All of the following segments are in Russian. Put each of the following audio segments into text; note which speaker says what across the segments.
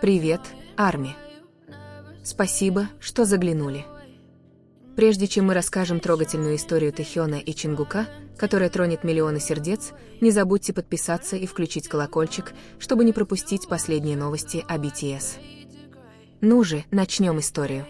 Speaker 1: Привет, Арми. Спасибо, что заглянули. Прежде чем мы расскажем трогательную историю Тэхёна и Чингука, которая тронет миллионы сердец, не забудьте подписаться и включить колокольчик, чтобы не пропустить последние новости о BTS. Ну же, начнем историю.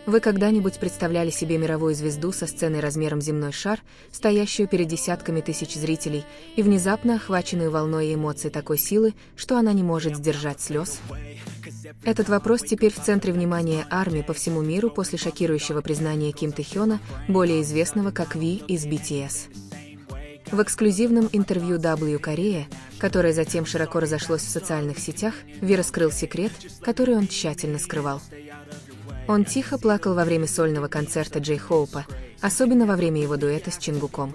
Speaker 1: Вы когда-нибудь представляли себе мировую звезду со сценой размером земной шар, стоящую перед десятками тысяч зрителей, и внезапно охваченную волной эмоций такой силы, что она не может сдержать слез? Этот вопрос теперь в центре внимания армии по всему миру после шокирующего признания Ким Тэхёна, более известного как Ви из BTS. В эксклюзивном интервью W Korea, которое затем широко разошлось в социальных сетях, Ви раскрыл секрет, который он тщательно скрывал. Он тихо плакал во время сольного концерта Джей Хоупа, особенно во время его дуэта с Чингуком.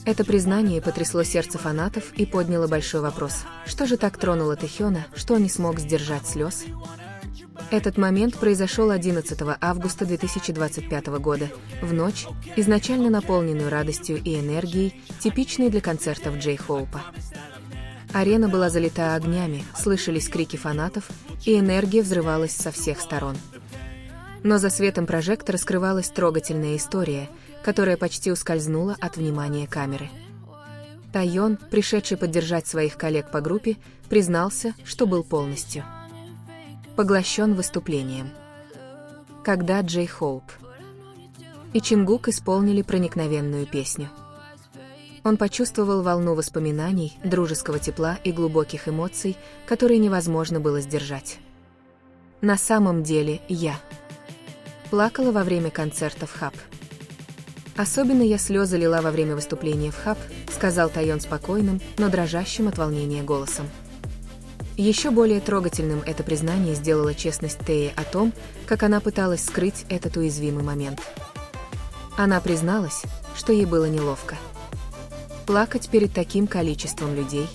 Speaker 1: Это признание потрясло сердце фанатов и подняло большой вопрос: что же так тронуло Тэхёна, что он не смог сдержать слез? Этот момент произошел 11 августа 2025 года, в ночь, изначально наполненную радостью и энергией, типичной для концертов Джей Хоупа. Арена была залита огнями, слышались крики фанатов, и энергия взрывалась со всех сторон. Но за светом прожектора скрывалась трогательная история, которая почти ускользнула от внимания камеры. Тайон, пришедший поддержать своих коллег по группе, признался, что был полностью поглощен выступлением. Когда Джей Хоуп и Чингук исполнили проникновенную песню, он почувствовал волну воспоминаний, дружеского тепла и глубоких эмоций, которые невозможно было сдержать. На самом деле, я плакала во время концерта в Хаб. Особенно я слезы лила во время выступления в Хаб, сказал Тайон спокойным, но дрожащим от волнения голосом. Еще более трогательным это признание сделала честность Тэи о том, как она пыталась скрыть этот уязвимый момент. Она призналась, что ей было неловко плакать перед таким количеством людей,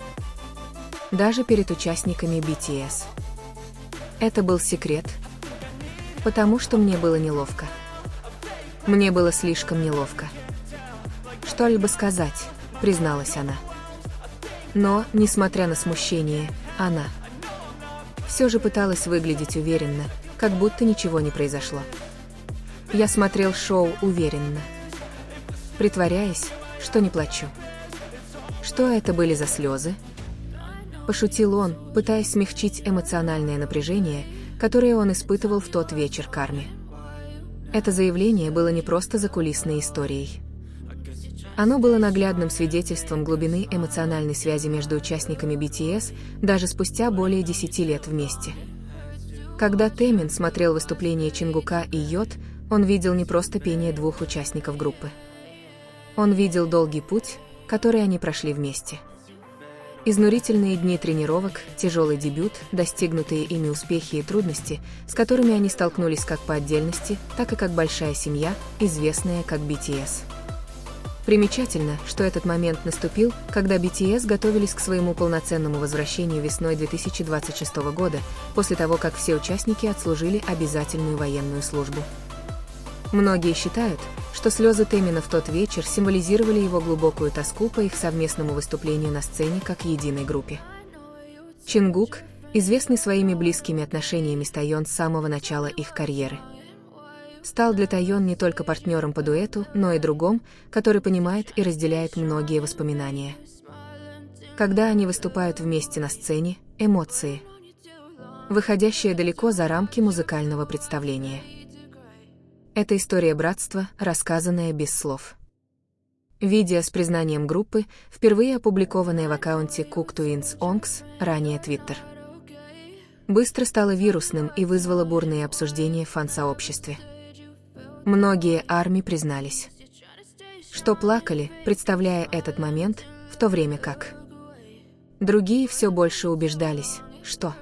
Speaker 1: даже перед участниками BTS. Это был секрет, потому что мне было неловко. Мне было слишком неловко что-либо сказать, призналась она. Но, несмотря на смущение, она все же пыталась выглядеть уверенно, как будто ничего не произошло. Я смотрел шоу уверенно, притворяясь, что не плачу. Что это были за слезы? Пошутил он, пытаясь смягчить эмоциональное напряжение, которое он испытывал в тот вечер к армии. Это заявление было не просто закулисной историей. Оно было наглядным свидетельством глубины эмоциональной связи между участниками BTS даже спустя более 10 лет вместе. Когда Тэмин смотрел выступление Чингука и Йод, он видел не просто пение двух участников группы. Он видел долгий путь, который они прошли вместе. Изнурительные дни тренировок, тяжелый дебют, достигнутые ими успехи и трудности, с которыми они столкнулись как по отдельности, так и как большая семья, известная как BTS. Примечательно, что этот момент наступил, когда BTS готовились к своему полноценному возвращению весной 2026 года, после того, как все участники отслужили обязательную военную службу. Многие считают, что слезы Тэмина в тот вечер символизировали его глубокую тоску по их совместному выступлению на сцене как единой группе. Чингук, известный своими близкими отношениями с Тайон с самого начала их карьеры, стал для Тайон не только партнером по дуэту, но и другом, который понимает и разделяет многие воспоминания. Когда они выступают вместе на сцене, эмоции, выходящие далеко за рамки музыкального представления. Это история братства, рассказанная без слов. Видео с признанием группы, впервые опубликованное в аккаунте Cook Twins Onks, ранее Twitter, быстро стало вирусным и вызвало бурные обсуждения в фан-сообществе. Многие армии признались, что плакали, представляя этот момент, в то время как другие все больше убеждались, что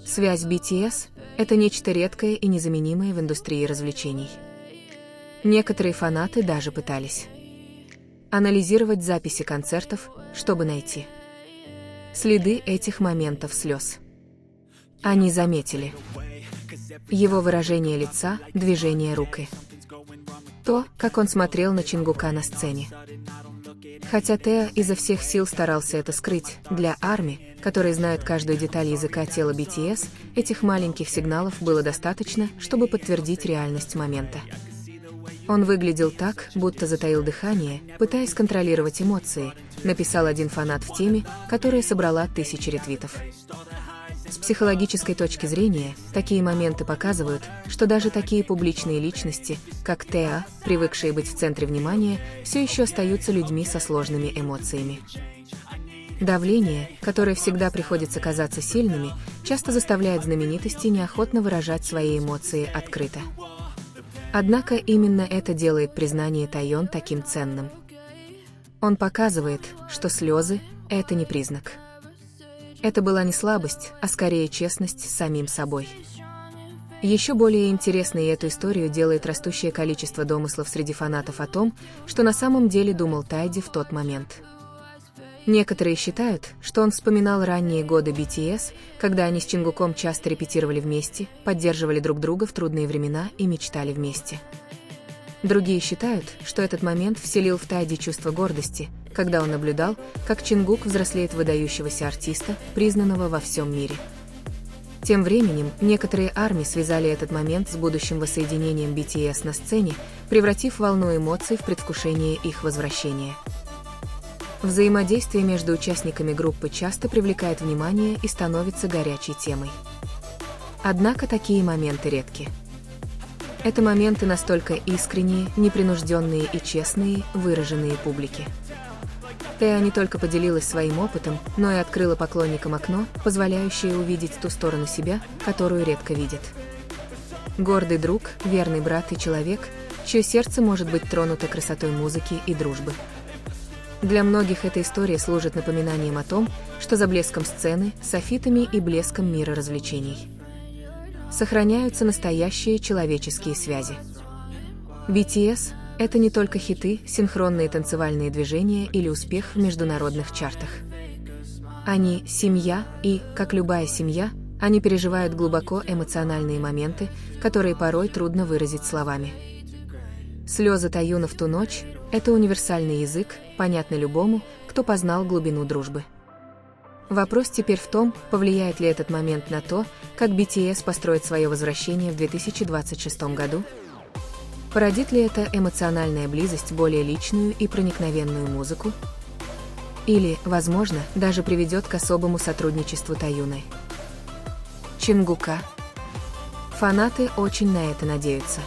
Speaker 1: связь BTS – это нечто редкое и незаменимое в индустрии развлечений. Некоторые фанаты даже пытались анализировать записи концертов, чтобы найти следы этих моментов слез. Они заметили его выражение лица, движение рук и то, как он смотрел на Чингука на сцене. Хотя Тео изо всех сил старался это скрыть, для ARMY, которые знают каждую деталь языка тела BTS, этих маленьких сигналов было достаточно, чтобы подтвердить реальность момента. Он выглядел так, будто затаил дыхание, пытаясь контролировать эмоции, написал один фанат в теме, которая собрала тысячи ретвитов. С психологической точки зрения, такие моменты показывают, что даже такие публичные личности, как Тео, привыкшие быть в центре внимания, все еще остаются людьми со сложными эмоциями. Давление, которое всегда приходится казаться сильными, часто заставляет знаменитости неохотно выражать свои эмоции открыто. Однако именно это делает признание Тайон таким ценным. Он показывает, что слезы – это не признак. Это была не слабость, а скорее честность с самим собой. Еще более интересной эту историю делает растущее количество домыслов среди фанатов о том, что на самом деле думал Тайди в тот момент. Некоторые считают, что он вспоминал ранние годы BTS, когда они с Чингуком часто репетировали вместе, поддерживали друг друга в трудные времена и мечтали вместе. Другие считают, что этот момент вселил в Тайди чувство гордости, когда он наблюдал, как Чингук взрослеет в выдающегося артиста, признанного во всем мире. Тем временем, некоторые ARMY связали этот момент с будущим воссоединением BTS на сцене, превратив волну эмоций в предвкушение их возвращения. Взаимодействие между участниками группы часто привлекает внимание и становится горячей темой. Однако такие моменты редки. Это моменты настолько искренние, непринужденные и честные, выраженные публике. Тео не только поделилась своим опытом, но и открыла поклонникам окно, позволяющее увидеть ту сторону себя, которую редко видят. Гордый друг, верный брат и человек, чье сердце может быть тронуто красотой музыки и дружбы. Для многих эта история служит напоминанием о том, что за блеском сцены, софитами и блеском мира развлечений сохраняются настоящие человеческие связи. BTS – это не только хиты, синхронные танцевальные движения или успех в международных чартах. Они – семья и, как любая семья, они переживают глубоко эмоциональные моменты, которые порой трудно выразить словами. Слезы Таюна в ту ночь – это универсальный язык, понятный любому, кто познал глубину дружбы. Вопрос теперь в том, повлияет ли этот момент на то, как BTS построит свое возвращение в 2026 году. Породит ли эта эмоциональная близость более личную и проникновенную музыку? Или, возможно, даже приведет к особому сотрудничеству Таюны. Чингука. Фанаты очень на это надеются.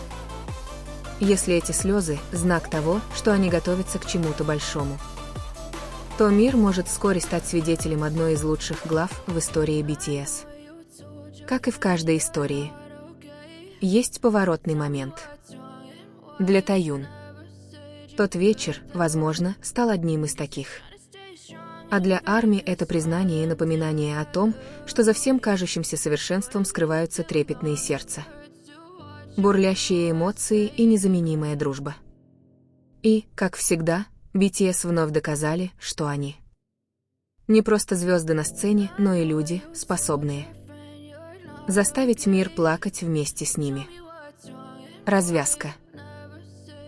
Speaker 1: Если эти слезы – знак того, что они готовятся к чему-то большому, то мир может вскоре стать свидетелем одной из лучших глав в истории BTS. Как и в каждой истории, есть поворотный момент. Для Таюн тот вечер, возможно, стал одним из таких. А для ARMY это признание и напоминание о том, что за всем кажущимся совершенством скрываются трепетные сердца, бурлящие эмоции и незаменимая дружба. И, как всегда, BTS вновь доказали, что они не просто звезды на сцене, но и люди, способные заставить мир плакать вместе с ними. Развязка.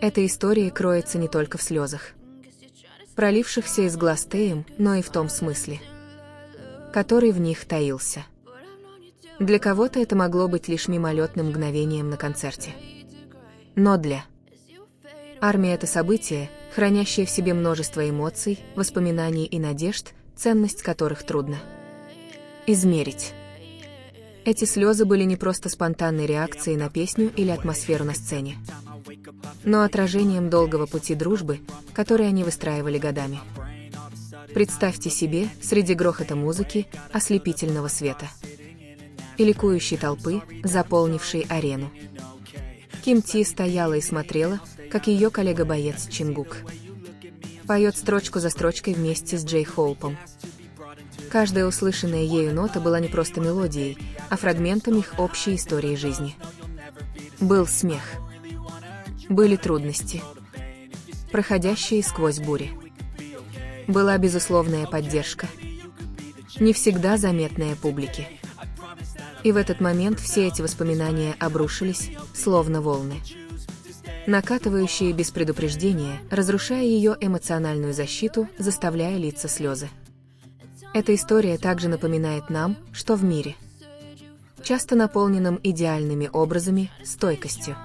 Speaker 1: Эта история кроется не только в слезах, пролившихся из глаз Тэем, но и в том смысле, который в них таился. Для кого-то это могло быть лишь мимолетным мгновением на концерте. Но для ARMY это событие, хранящее в себе множество эмоций, воспоминаний и надежд, ценность которых трудно измерить. Эти слезы были не просто спонтанной реакцией на песню или атмосферу на сцене, но отражением долгого пути дружбы, который они выстраивали годами. Представьте себе, среди грохота музыки, ослепительного света и ликующей толпы, заполнившей арену, Ким Ти стояла и смотрела, как ее коллега-боец Чингук поет строчку за строчкой вместе с Джей Хоупом. Каждая услышанная ею нота была не просто мелодией, а фрагментом их общей истории жизни. Был смех. Были трудности, проходящие сквозь бури. Была безусловная поддержка, не всегда заметная публике. И в этот момент все эти воспоминания обрушились, словно волны. накатывающие без предупреждения, разрушая ее эмоциональную защиту, заставляя литься слезы. Эта история также напоминает нам, что в мире, часто наполненном идеальными образами, стойкостью,